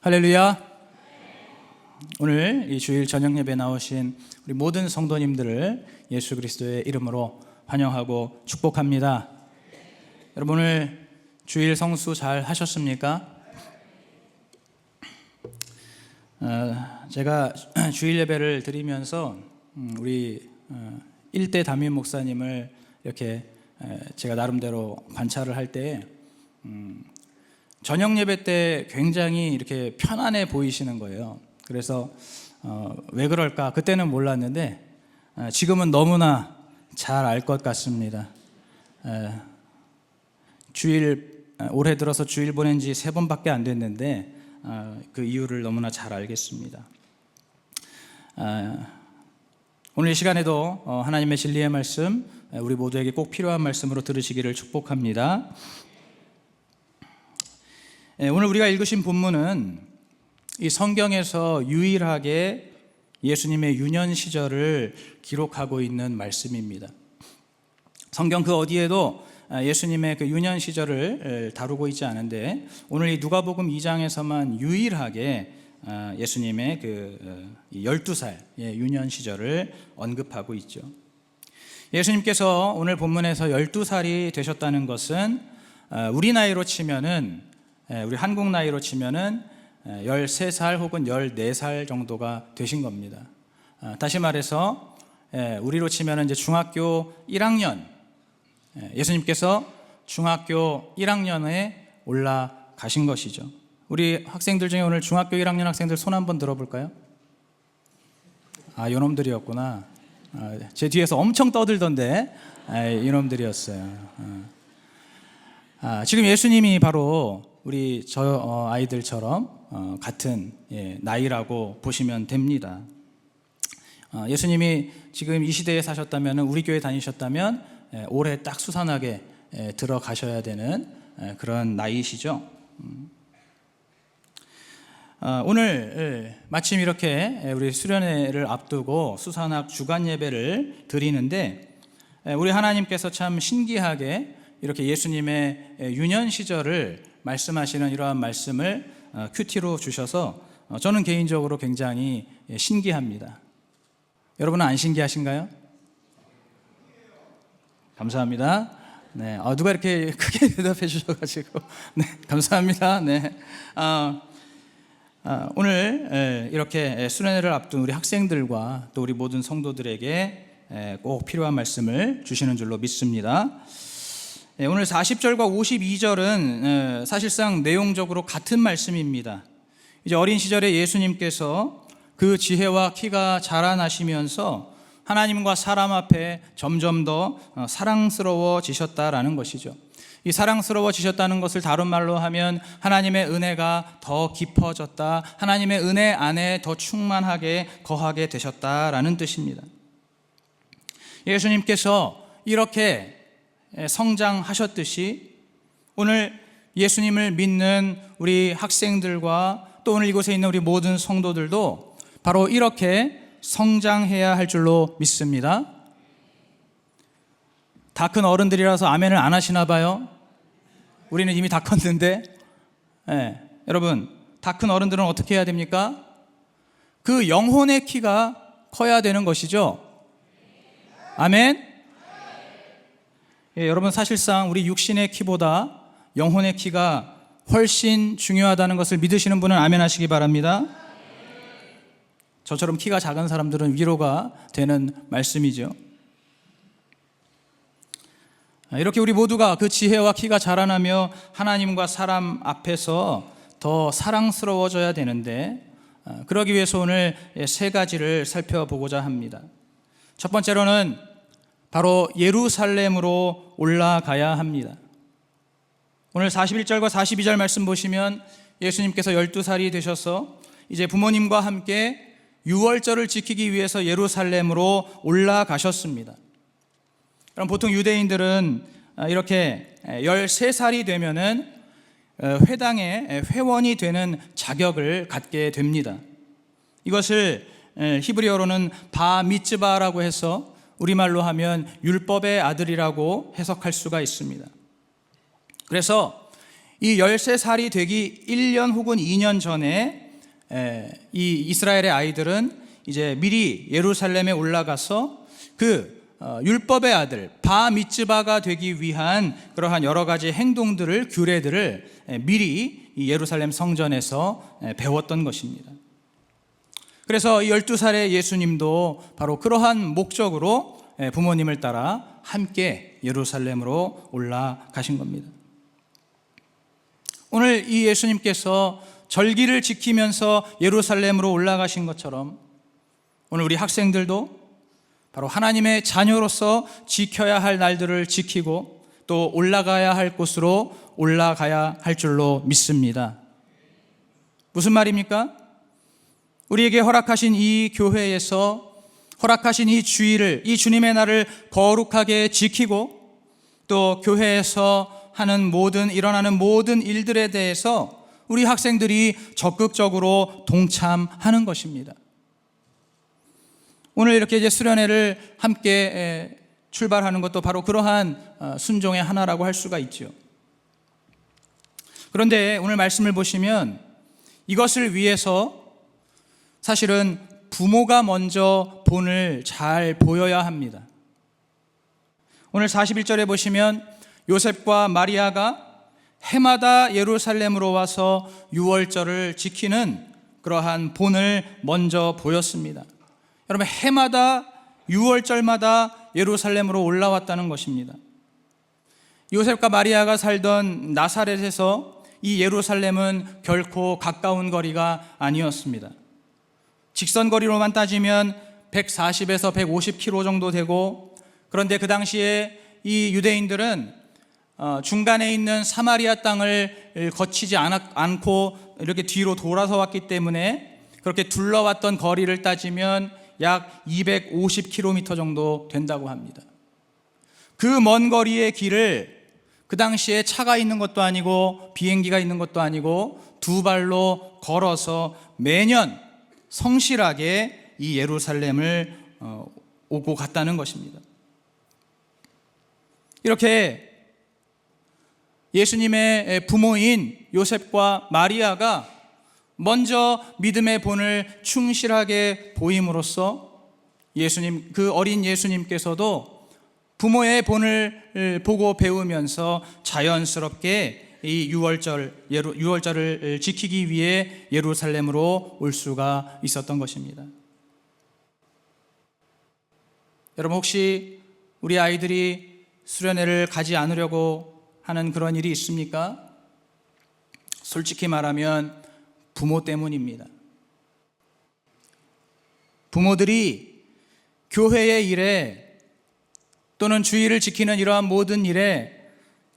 할렐루야. 오늘 이 주일 저녁 예배 나오신 우리 모든 성도님들을 예수 그리스도의 이름으로 환영하고 축복합니다. 여러분 오늘 주일 성수 잘 하셨습니까? 제가 주일 예배를 드리면서 우리 일대 담임 목사님을 이렇게 제가 나름대로 관찰을 할 때 저녁 예배 때 굉장히 이렇게 편안해 보이시는 거예요. 그래서 왜 그럴까? 그때는 몰랐는데 지금은 너무나 잘 알 것 같습니다. 올해 들어서 주일 보낸 지 3번밖에 안 됐는데 그 이유를 너무나 잘 알겠습니다. 오늘 이 시간에도 하나님의 진리의 말씀 우리 모두에게 꼭 필요한 말씀으로 들으시기를 축복합니다. 오늘 우리가 읽으신 본문은 이 성경에서 유일하게 예수님의 유년 시절을 기록하고 있는 말씀입니다. 성경 그 어디에도 예수님의 그 유년 시절을 다루고 있지 않은데 오늘 이 누가복음 2장에서만 유일하게 예수님의 그 12살 유년 시절을 언급하고 있죠. 예수님께서 오늘 본문에서 12살이 되셨다는 것은 우리 나이로 치면은 우리 한국 나이로 치면은 13살 혹은 14살 정도가 되신 겁니다. 다시 말해서 우리로 치면은 이제 중학교 1학년, 예수님께서 중학교 1학년에 올라가신 것이죠. 우리 학생들 중에 오늘 중학교 1학년 학생들 손 한번 들어볼까요? 이놈들이었구나. 제 뒤에서 엄청 떠들던데 이놈들이었어요. 지금 예수님이 바로 우리 저 아이들처럼 같은 나이라고 보시면 됩니다. 예수님이 지금 이 시대에 사셨다면, 우리 교회 다니셨다면 올해 딱 수산하게 들어가셔야 되는 그런 나이시죠. 오늘 마침 이렇게 우리 수련회를 앞두고 수산학 주간 예배를 드리는데 우리 하나님께서 참 신기하게 이렇게 예수님의 유년 시절을 말씀하시는 이러한 말씀을 큐티로 주셔서 저는 개인적으로 굉장히 신기합니다. 여러분은 안 신기하신가요? 감사합니다. 네, 누가 이렇게 크게 대답해 주셔가지고 네, 감사합니다. 네, 오늘 이렇게 수련회를 앞둔 우리 학생들과 또 우리 모든 성도들에게 꼭 필요한 말씀을 주시는 줄로 믿습니다. 오늘 40절과 52절은 사실상 내용적으로 같은 말씀입니다. 이제 어린 시절에 예수님께서 그 지혜와 키가 자라나시면서 하나님과 사람 앞에 점점 더 사랑스러워지셨다라는 것이죠. 이 사랑스러워지셨다는 것을 다른 말로 하면 하나님의 은혜가 더 깊어졌다, 하나님의 은혜 안에 더 충만하게 거하게 되셨다라는 뜻입니다. 예수님께서 이렇게 성장하셨듯이 오늘 예수님을 믿는 우리 학생들과 또 오늘 이곳에 있는 우리 모든 성도들도 바로 이렇게 성장해야 할 줄로 믿습니다. 다 큰 어른들이라서 아멘을 안 하시나 봐요. 우리는 이미 다 컸는데 여러분 다 큰 어른들은 어떻게 해야 됩니까? 그 영혼의 키가 커야 되는 것이죠. 아멘. 여러분 사실상 우리 육신의 키보다 영혼의 키가 훨씬 중요하다는 것을 믿으시는 분은 아멘 하시기 바랍니다. 저처럼 키가 작은 사람들은 위로가 되는 말씀이죠. 이렇게 우리 모두가 그 지혜와 키가 자라나며 하나님과 사람 앞에서 더 사랑스러워져야 되는데 그러기 위해서 오늘 3가지를 살펴보고자 합니다. 첫 번째로는 바로 예루살렘으로 올라가야 합니다. 오늘 41절과 42절 말씀 보시면 예수님께서 12살이 되셔서 이제 부모님과 함께 유월절을 지키기 위해서 예루살렘으로 올라가셨습니다. 그럼 보통 유대인들은 이렇게 13살이 되면은 회당의 회원이 되는 자격을 갖게 됩니다. 이것을 히브리어로는 바미츠바라고 해서 우리말로 하면 율법의 아들이라고 해석할 수가 있습니다. 그래서 이 13살이 되기 1년 혹은 2년 전에 이 이스라엘의 아이들은 이제 미리 예루살렘에 올라가서 그 율법의 아들 바미츠바가 되기 위한 그러한 여러 가지 행동들을, 규례들을 미리 이 예루살렘 성전에서 배웠던 것입니다. 그래서 12살의 예수님도 바로 그러한 목적으로 부모님을 따라 함께 예루살렘으로 올라가신 겁니다. 오늘 이 예수님께서 절기를 지키면서 예루살렘으로 올라가신 것처럼 오늘 우리 학생들도 바로 하나님의 자녀로서 지켜야 할 날들을 지키고 또 올라가야 할 곳으로 올라가야 할 줄로 믿습니다. 무슨 말입니까? 우리에게 허락하신 이 교회에서 허락하신 이 주일을, 이 주님의 날을 거룩하게 지키고 또 교회에서 일어나는 모든 일들에 대해서 우리 학생들이 적극적으로 동참하는 것입니다. 오늘 이렇게 이제 수련회를 함께 출발하는 것도 바로 그러한 순종의 하나라고 할 수가 있죠. 그런데 오늘 말씀을 보시면 이것을 위해서 사실은 부모가 먼저 본을 잘 보여야 합니다. 오늘 41절에 보시면 요셉과 마리아가 해마다 예루살렘으로 와서 유월절을 지키는 그러한 본을 먼저 보였습니다. 여러분, 해마다 유월절마다 예루살렘으로 올라왔다는 것입니다. 요셉과 마리아가 살던 나사렛에서 이 예루살렘은 결코 가까운 거리가 아니었습니다. 직선거리로만 따지면 140에서 150km 정도 되고, 그런데 그 당시에 이 유대인들은 중간에 있는 사마리아 땅을 거치지 않고 이렇게 뒤로 돌아서 왔기 때문에 그렇게 둘러왔던 거리를 따지면 약 250km 정도 된다고 합니다. 그 먼 거리의 길을 그 당시에 차가 있는 것도 아니고 비행기가 있는 것도 아니고 두 발로 걸어서 매년 성실하게 이 예루살렘을 오고 갔다는 것입니다. 이렇게 예수님의 부모인 요셉과 마리아가 먼저 믿음의 본을 충실하게 보임으로써 예수님, 그 어린 예수님께서도 부모의 본을 보고 배우면서 자연스럽게 이 유월절을 지키기 위해 예루살렘으로 올 수가 있었던 것입니다. 여러분, 혹시 우리 아이들이 수련회를 가지 않으려고 하는 그런 일이 있습니까? 솔직히 말하면 부모 때문입니다. 부모들이 교회의 일에 또는 주일을 지키는 이러한 모든 일에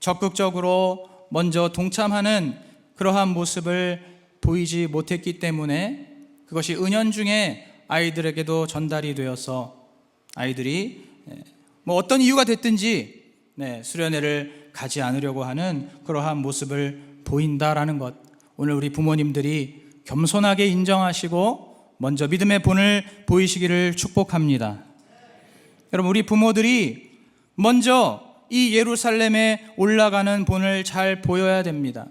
적극적으로 먼저 동참하는 그러한 모습을 보이지 못했기 때문에 그것이 은연중에 아이들에게도 전달이 되어서 아이들이 어떤 이유가 됐든지 수련회를 가지 않으려고 하는 그러한 모습을 보인다라는 것, 오늘 우리 부모님들이 겸손하게 인정하시고 먼저 믿음의 본을 보이시기를 축복합니다. 여러분, 우리 부모들이 먼저 이 예루살렘에 올라가는 본을 잘 보여야 됩니다.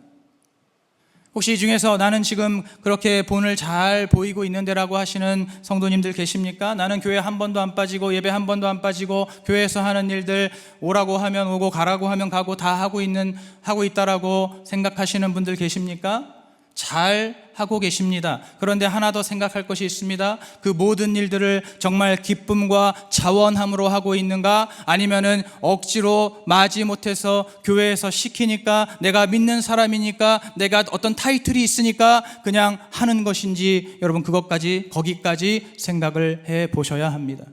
혹시 이 중에서 나는 지금 그렇게 본을 잘 보이고 있는데라고 하시는 성도님들 계십니까? 나는 교회 한 번도 안 빠지고 예배 한 번도 안 빠지고 교회에서 하는 일들 오라고 하면 오고 가라고 하면 가고 다 하고 있다라고 생각하시는 분들 계십니까? 잘 하고 계십니다. 그런데 하나 더 생각할 것이 있습니다. 그 모든 일들을 정말 기쁨과 자원함으로 하고 있는가? 아니면은 억지로 마지못해서 교회에서 시키니까, 내가 믿는 사람이니까, 내가 어떤 타이틀이 있으니까 그냥 하는 것인지, 여러분 거기까지 생각을 해 보셔야 합니다.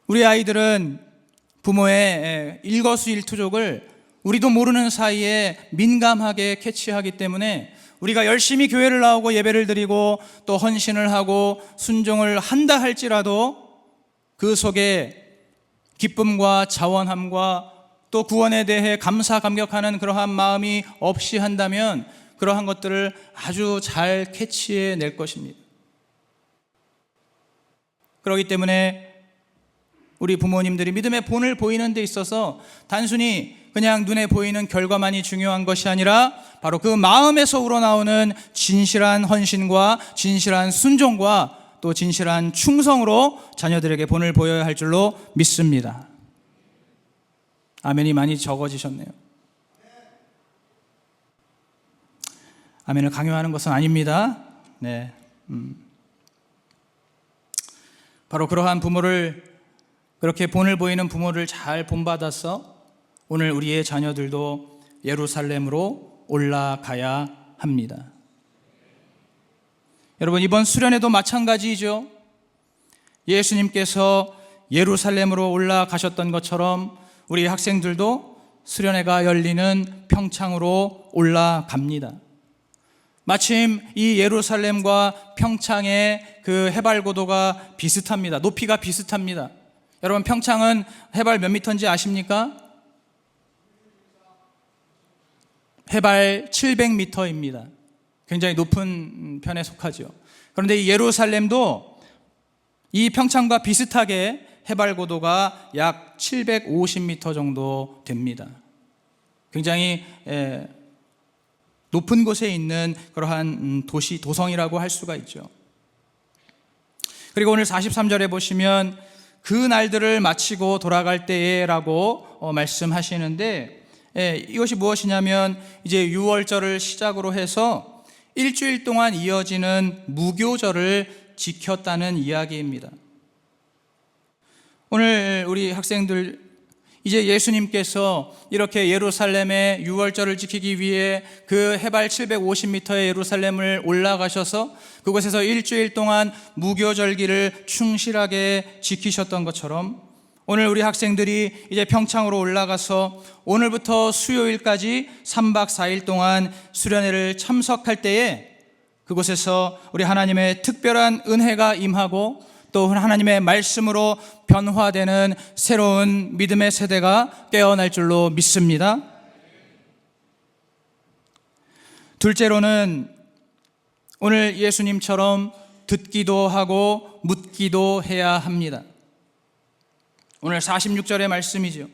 우리 아이들은 부모의 일거수일투족을 우리도 모르는 사이에 민감하게 캐치하기 때문에 우리가 열심히 교회를 나오고 예배를 드리고 또 헌신을 하고 순종을 한다 할지라도 그 속에 기쁨과 자원함과 또 구원에 대해 감사 감격하는 그러한 마음이 없이 한다면 그러한 것들을 아주 잘 캐치해낼 것입니다. 그렇기 때문에 우리 부모님들이 믿음의 본을 보이는 데 있어서 단순히 그냥 눈에 보이는 결과만이 중요한 것이 아니라 바로 그 마음에서 우러나오는 진실한 헌신과 진실한 순종과 또 진실한 충성으로 자녀들에게 본을 보여야 할 줄로 믿습니다. 아멘이 많이 적어지셨네요. 아멘을 강요하는 것은 아닙니다. 네. 바로 그러한 부모를, 그렇게 본을 보이는 부모를 잘 본받아서 오늘 우리의 자녀들도 예루살렘으로 올라가야 합니다. 여러분, 이번 수련회도 마찬가지이죠. 예수님께서 예루살렘으로 올라가셨던 것처럼 우리 학생들도 수련회가 열리는 평창으로 올라갑니다. 마침 이 예루살렘과 평창의 그 해발 고도가 비슷합니다. 높이가 비슷합니다. 여러분, 평창은 해발 몇 미터인지 아십니까? 해발 700m입니다. 굉장히 높은 편에 속하죠. 그런데 이 예루살렘도 이 평창과 비슷하게 해발 고도가 약 750m 정도 됩니다. 굉장히 높은 곳에 있는 그러한 도시, 도성이라고 할 수가 있죠. 그리고 오늘 43절에 보시면 그 날들을 마치고 돌아갈 때에라고 말씀하시는데, 이것이 무엇이냐면 이제 유월절을 시작으로 해서 일주일 동안 이어지는 무교절을 지켰다는 이야기입니다. 오늘 우리 학생들, 이제 예수님께서 이렇게 예루살렘의 유월절을 지키기 위해 그 해발 750m의 예루살렘을 올라가셔서 그곳에서 일주일 동안 무교절기를 충실하게 지키셨던 것처럼 오늘 우리 학생들이 이제 평창으로 올라가서 오늘부터 수요일까지 3박 4일 동안 수련회를 참석할 때에 그곳에서 우리 하나님의 특별한 은혜가 임하고 또 하나님의 말씀으로 변화되는 새로운 믿음의 세대가 깨어날 줄로 믿습니다. 둘째로는 오늘 예수님처럼 듣기도 하고 묻기도 해야 합니다. 오늘 46절의 말씀이죠.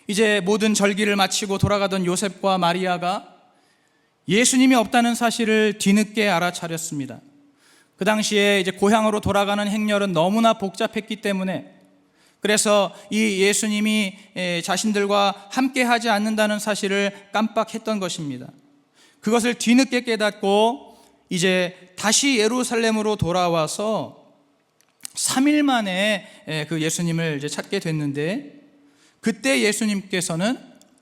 이제 모든 절기를 마치고 돌아가던 요셉과 마리아가 예수님이 없다는 사실을 뒤늦게 알아차렸습니다. 그 당시에 이제 고향으로 돌아가는 행렬은 너무나 복잡했기 때문에, 그래서 이 예수님이 자신들과 함께 하지 않는다는 사실을 깜빡했던 것입니다. 그것을 뒤늦게 깨닫고 이제 다시 예루살렘으로 돌아와서 3일 만에 그 예수님을 이제 찾게 됐는데, 그때 예수님께서는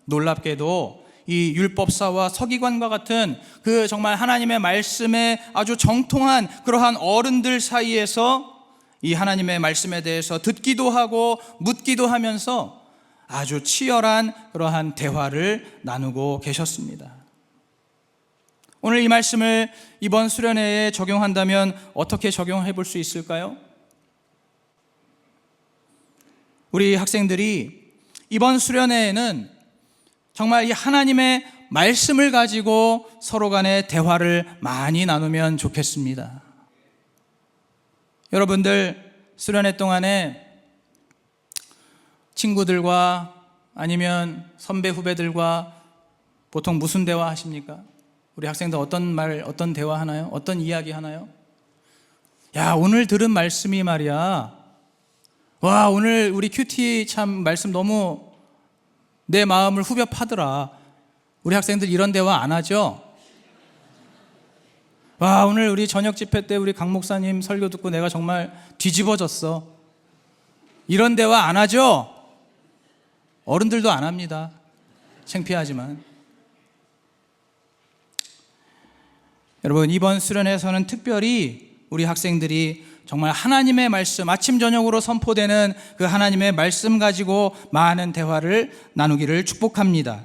놀랍게도 이 율법사와 서기관과 같은 그 정말 하나님의 말씀에 아주 정통한 그러한 어른들 사이에서 이 하나님의 말씀에 대해서 듣기도 하고 묻기도 하면서 아주 치열한 그러한 대화를 나누고 계셨습니다. 오늘 이 말씀을 이번 수련회에 적용한다면 어떻게 적용해 볼 수 있을까요? 우리 학생들이 이번 수련회에는 정말 이 하나님의 말씀을 가지고 서로 간의 대화를 많이 나누면 좋겠습니다. 여러분들 수련회 동안에 친구들과 아니면 선배 후배들과 보통 무슨 대화 하십니까? 우리 학생들 어떤 대화 하나요? 어떤 이야기 하나요? 야, 오늘 들은 말씀이 말이야. 와, 오늘 우리 큐티 참 말씀 너무 내 마음을 후벼 파더라. 우리 학생들 이런 대화 안 하죠? 와, 오늘 우리 저녁 집회 때 우리 강 목사님 설교 듣고 내가 정말 뒤집어졌어. 이런 대화 안 하죠? 어른들도 안 합니다. 창피하지만. 여러분, 이번 수련회에서는 특별히 우리 학생들이 정말 하나님의 말씀, 아침 저녁으로 선포되는 그 하나님의 말씀 가지고 많은 대화를 나누기를 축복합니다.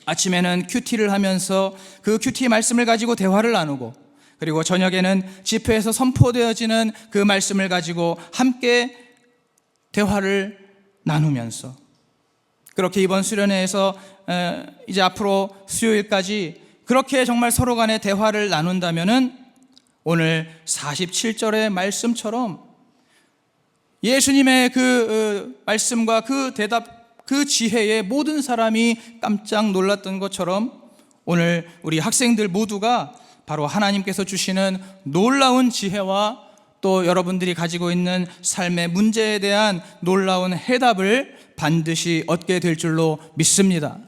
아침에는 큐티를 하면서 그 큐티 말씀을 가지고 대화를 나누고, 그리고 저녁에는 집회에서 선포되어지는 그 말씀을 가지고 함께 대화를 나누면서, 그렇게 이번 수련회에서 이제 앞으로 수요일까지 그렇게 정말 서로 간의 대화를 나눈다면은 오늘 47절의 말씀처럼 예수님의 그 말씀과 그 대답 그 지혜에 모든 사람이 깜짝 놀랐던 것처럼 오늘 우리 학생들 모두가 바로 하나님께서 주시는 놀라운 지혜와 또 여러분들이 가지고 있는 삶의 문제에 대한 놀라운 해답을 반드시 얻게 될 줄로 믿습니다.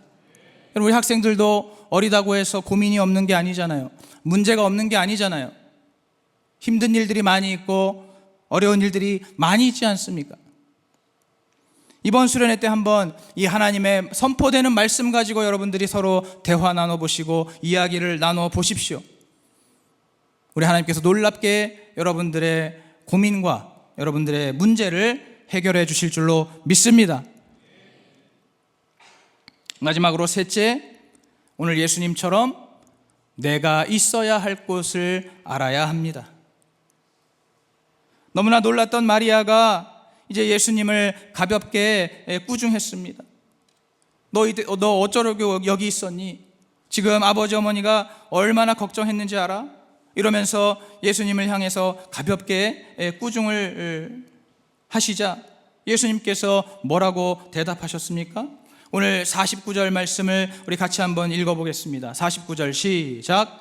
여러분, 우리 학생들도 어리다고 해서 고민이 없는 게 아니잖아요. 문제가 없는 게 아니잖아요. 힘든 일들이 많이 있고 어려운 일들이 많이 있지 않습니까? 이번 수련회 때 한번 이 하나님의 선포되는 말씀 가지고 여러분들이 서로 대화 나눠보시고 이야기를 나눠보십시오. 우리 하나님께서 놀랍게 여러분들의 고민과 여러분들의 문제를 해결해 주실 줄로 믿습니다. 마지막으로 셋째, 오늘 예수님처럼 내가 있어야 할 곳을 알아야 합니다. 너무나 놀랐던 마리아가 이제 예수님을 가볍게 꾸중했습니다. 너 어쩌려고 여기 있었니? 지금 아버지 어머니가 얼마나 걱정했는지 알아? 이러면서 예수님을 향해서 가볍게 꾸중을 하시자 예수님께서 뭐라고 대답하셨습니까? 오늘 49절 말씀을 우리 같이 한번 읽어보겠습니다. 49절 시작.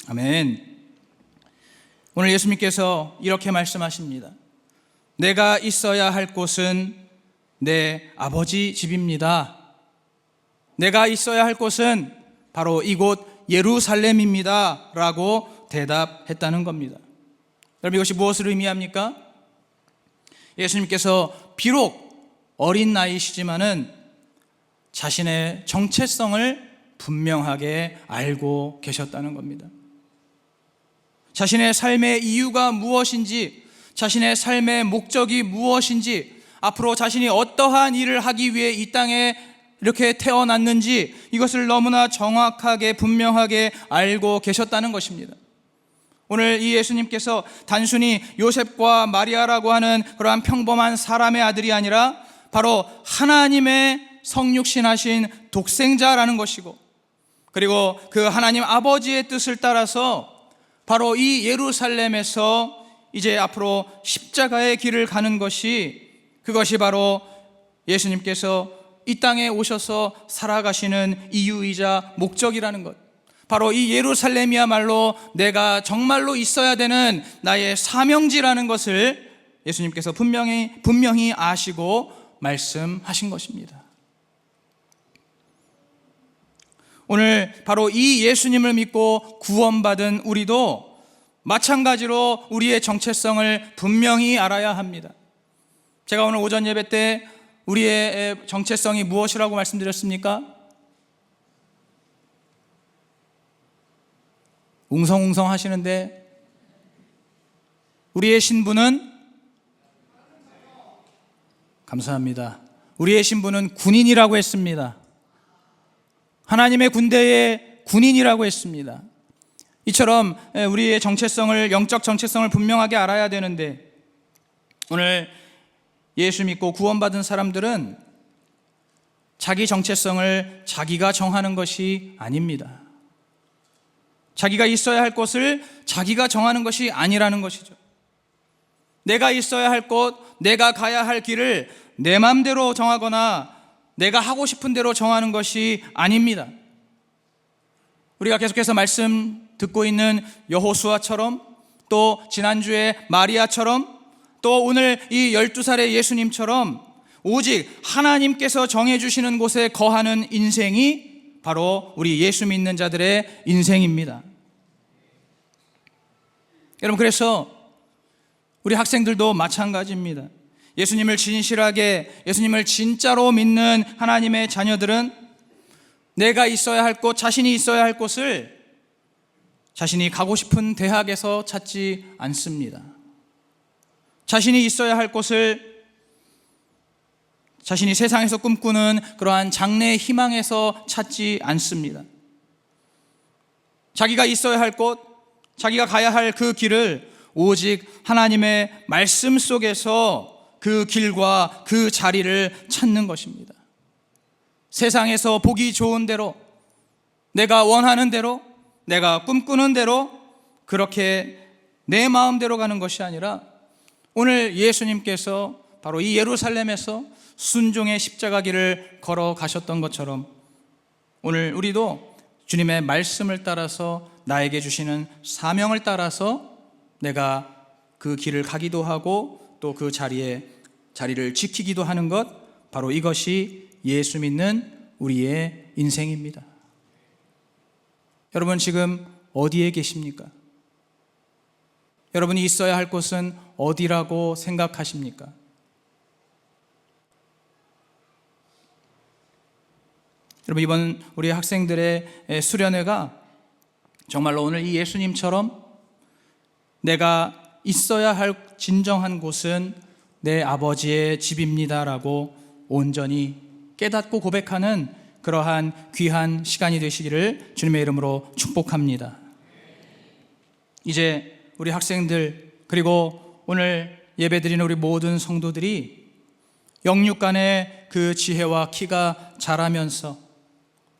아멘. 오늘 예수님께서 이렇게 말씀하십니다. 내가 있어야 할 곳은 내 아버지 집입니다. 내가 있어야 할 곳은 바로 이곳 예루살렘입니다 라고 대답했다는 겁니다. 여러분, 이것이 무엇을 의미합니까? 예수님께서 비록 어린 나이시지만은 자신의 정체성을 분명하게 알고 계셨다는 겁니다. 자신의 삶의 이유가 무엇인지, 자신의 삶의 목적이 무엇인지, 앞으로 자신이 어떠한 일을 하기 위해 이 땅에 이렇게 태어났는지 이것을 너무나 정확하게 분명하게 알고 계셨다는 것입니다. 오늘 이 예수님께서 단순히 요셉과 마리아라고 하는 그러한 평범한 사람의 아들이 아니라 바로 하나님의 성육신하신 독생자라는 것이고, 그리고 그 하나님 아버지의 뜻을 따라서 바로 이 예루살렘에서 이제 앞으로 십자가의 길을 가는 것이, 그것이 바로 예수님께서 이 땅에 오셔서 살아가시는 이유이자 목적이라는 것, 바로 이 예루살렘이야말로 내가 정말로 있어야 되는 나의 사명지라는 것을 예수님께서 분명히 아시고 말씀하신 것입니다. 오늘 바로 이 예수님을 믿고 구원받은 우리도 마찬가지로 우리의 정체성을 분명히 알아야 합니다. 제가 오늘 오전 예배 때 우리의 정체성이 무엇이라고 말씀드렸습니까? 웅성웅성 하시는데, 우리의 신분은, 감사합니다, 우리의 신분은 군인이라고 했습니다. 하나님의 군대의 군인이라고 했습니다. 이처럼 우리의 정체성을, 영적 정체성을 분명하게 알아야 되는데, 오늘 예수 믿고 구원받은 사람들은 자기 정체성을 자기가 정하는 것이 아닙니다. 자기가 있어야 할 곳을 자기가 정하는 것이 아니라는 것이죠. 내가 있어야 할 곳, 내가 가야 할 길을 내 마음대로 정하거나 내가 하고 싶은 대로 정하는 것이 아닙니다. 우리가 계속해서 말씀 듣고 있는 여호수아처럼, 또 지난주에 마리아처럼, 또 오늘 이 12살의 예수님처럼 오직 하나님께서 정해주시는 곳에 거하는 인생이 바로 우리 예수 믿는 자들의 인생입니다. 여러분, 그래서 우리 학생들도 마찬가지입니다. 예수님을 진실하게, 예수님을 진짜로 믿는 하나님의 자녀들은 내가 있어야 할 곳, 자신이 있어야 할 곳을 자신이 가고 싶은 대학에서 찾지 않습니다. 자신이 있어야 할 곳을 자신이 세상에서 꿈꾸는 그러한 장래의 희망에서 찾지 않습니다. 자기가 있어야 할 곳, 자기가 가야 할 그 길을 오직 하나님의 말씀 속에서 그 길과 그 자리를 찾는 것입니다. 세상에서 보기 좋은 대로, 내가 원하는 대로, 내가 꿈꾸는 대로 그렇게 내 마음대로 가는 것이 아니라 오늘 예수님께서 바로 이 예루살렘에서 순종의 십자가 길을 걸어가셨던 것처럼 오늘 우리도 주님의 말씀을 따라서 나에게 주시는 사명을 따라서 내가 그 길을 가기도 하고 또 그 자리를 지키기도 하는 것, 바로 이것이 예수 믿는 우리의 인생입니다. 여러분 지금 어디에 계십니까? 여러분이 있어야 할 곳은 어디라고 생각하십니까? 여러분 이번 우리 학생들의 수련회가 정말로 오늘 이 예수님처럼 내가 있어야 할 진정한 곳은 내 아버지의 집입니다라고 온전히 깨닫고 고백하는 그러한 귀한 시간이 되시기를 주님의 이름으로 축복합니다. 이제 우리 학생들 그리고 오늘 예배드리는 우리 모든 성도들이 영육 간의 그 지혜와 키가 자라면서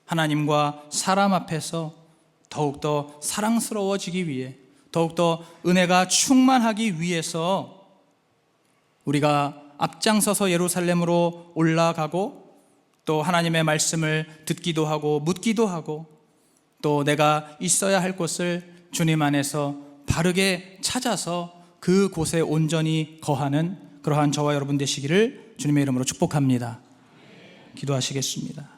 하나님과 사람 앞에서 더욱더 사랑스러워지기 위해, 더욱더 은혜가 충만하기 위해서 우리가 앞장서서 예루살렘으로 올라가고 또 하나님의 말씀을 듣기도 하고 묻기도 하고 또 내가 있어야 할 곳을 주님 안에서 바르게 찾아서 그 곳에 온전히 거하는 그러한 저와 여러분 되시기를 주님의 이름으로 축복합니다. 기도하시겠습니다.